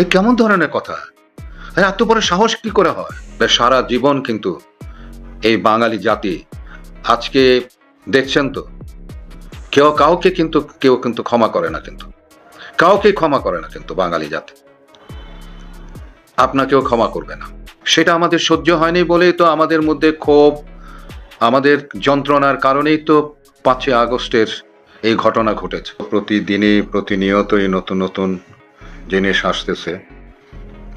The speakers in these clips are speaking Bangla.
এ কেমন ধরনের কথা? এত বড় সাহস কি করে হয়? সারা জীবন কিন্তু এই বাঙালি জাতি আজকে দেখছেন তো, কেউ কিন্তু ক্ষমা করে না, কিন্তু কাউকে ক্ষমা করে না কিন্তু বাঙালি জাতি। আপনাকেও ক্ষমা করবে না। সেটা আমাদের সহ্য হয়নি বলেই তো আমাদের মধ্যে ক্ষোভ, আমাদের যন্ত্রণার কারণেই তো 5ই আগস্টের এই ঘটনা ঘটেছে। প্রতিদিনই প্রতিনিয়তই নতুন নতুন জিনিস আসতেছে,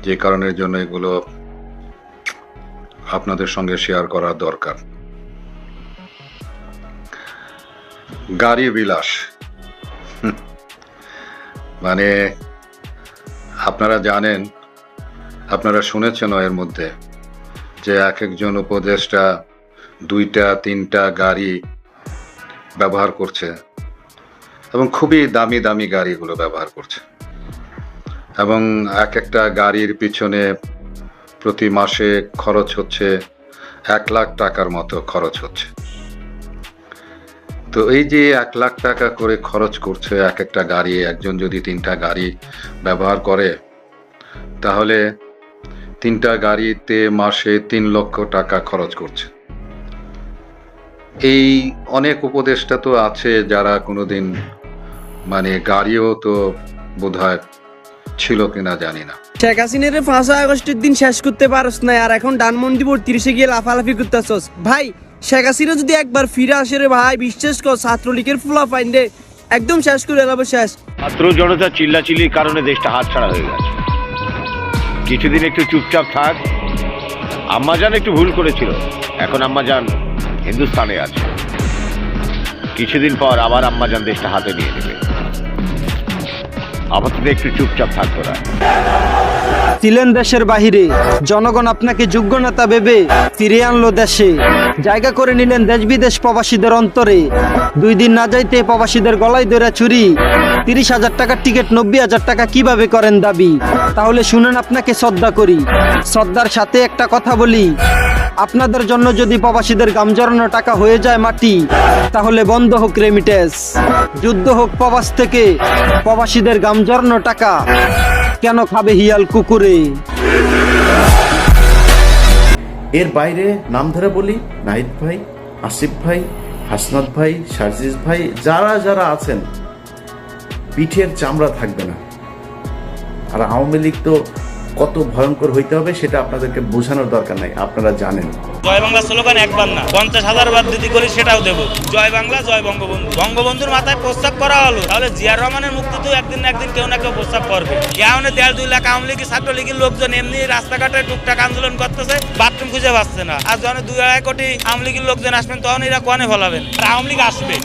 যে কারণের জন্য এগুলো আপনাদের সঙ্গে শেয়ার করা দরকার। গাড়ি বিলাস, মানে আপনারা জানেন, আপনারা শুনেছেন এর মধ্যে যে এক একজন উপদেষ্টা 2টা 3টা গাড়ি ব্যবহার করছে এবং খুবই দামি দামি গাড়িগুলো ব্যবহার করছে, এবং এক একটা গাড়ির পিছনে প্রতি মাসে খরচ হচ্ছে 1 লাখ টাকার মতো খরচ হচ্ছে। তো এই যে 1 লাখ টাকা করে খরচ করছে এক একটা গাড়ি, একজন যদি 3টা গাড়ি ব্যবহার করে তাহলে 3টা গাড়িতে মাসে 3 লক্ষ টাকা খরচ করছে। এই অনেক উপদেষ্টা তো আছে যারা কোনোদিন মানে গাড়িও তো বোধহয় ছিল কিনা জানি না। শেখ হাসিনার 5 আগস্টের দিন শেষ করতে পারস না, আর এখন ডানমন্ডি 32 গিয়ে লাফালাফি করতেছস। ভাই শেখ হাসিনা যদি একবার ফিরে আসে রে ভাই, বিশ্বাস কর ছাত্রলীগের ফুলা ফাইন্ডে একদম শেষ করে এলাবো, শেষ। ছাত্র জনতা চিল্লাচিল্লির কারণে দেশটা হাতছাড়া হয়ে গেছে। কিছুদিন একটু চুপচাপ থাক। আম্মাজান একটু ভুল করেছিল, এখন আম্মাজান হিন্দুস্তানে আছে। কিছুদিন পর আবার আম্মাজান দেশটা হাতে নিয়ে নেবে। আপাতত একটু চুপচাপ থাকতো না। ছিলেন দেশের বাহিরে, জনগণ আপনাকে যোগ্য নেতা ভেবে ফিরিয়ে আনলো দেশে। জায়গা করে নিলেন দেশ বিদেশ প্রবাসীদের অন্তরে। 2 দিন না যাইতে প্রবাসীদের গলায় ধরে চুরি। 30,000 টাকার টিকিট 90,000 টাকা কিভাবে করেন দাবি? তাহলে শুনেন, আপনাকে শ্রদ্ধা করি। শ্রদ্ধার সাথে একটা কথা বলি, আপনাদের জন্য যদি প্রবাসীদের গাম জড়ানো টাকা হয়ে যায় মাটি, তাহলে বন্ধ হোক রেমিটেন্স, যুদ্ধ হোক প্রবাস থেকে। প্রবাসীদের গাম জড়ানো টাকা কেন খাবে হিয়াল কুকুরে? এর বাইরে নাম ধরে বলি, নাহিদ ভাই, আসিফ ভাই, হাসনাত ভাই, সার্জিস ভাই, যারা যারা আছেন, পিঠের চামড়া থাকবে না। আর আওয়ামী লীগ তো কত ভয়ঙ্কর হইতে হবে সেটা আপনাদেরকে বোঝানোর দরকার নাই, আপনারা জানেন। জয় বাংলা স্লোগান একবার না 50,000 বার যদি করি সেটাও দেবো। জয় বাংলা, জয় বঙ্গবন্ধু। বঙ্গবন্ধুর মাথায় প্রস্তাব করা হলো, তাহলে জিয়া রহমানের মুক্তি তো একদিন না একদিন কেউ না কেউ প্রস্তাব করবে। কেমন 1.5-2 লাখ আওয়ামী লীগ ছাত্রলীগের লোকজন এমনি রাস্তাঘাটে টুকটাক আন্দোলন করতেছে, বাথরুম খুঁজে পাচ্ছে না। আর যখন 2-2.5 কোটি আওয়ামী লীগের লোকজন আসবেন তখন এরা কনে ফলাবেন, আর আওয়ামী লীগ আসবে।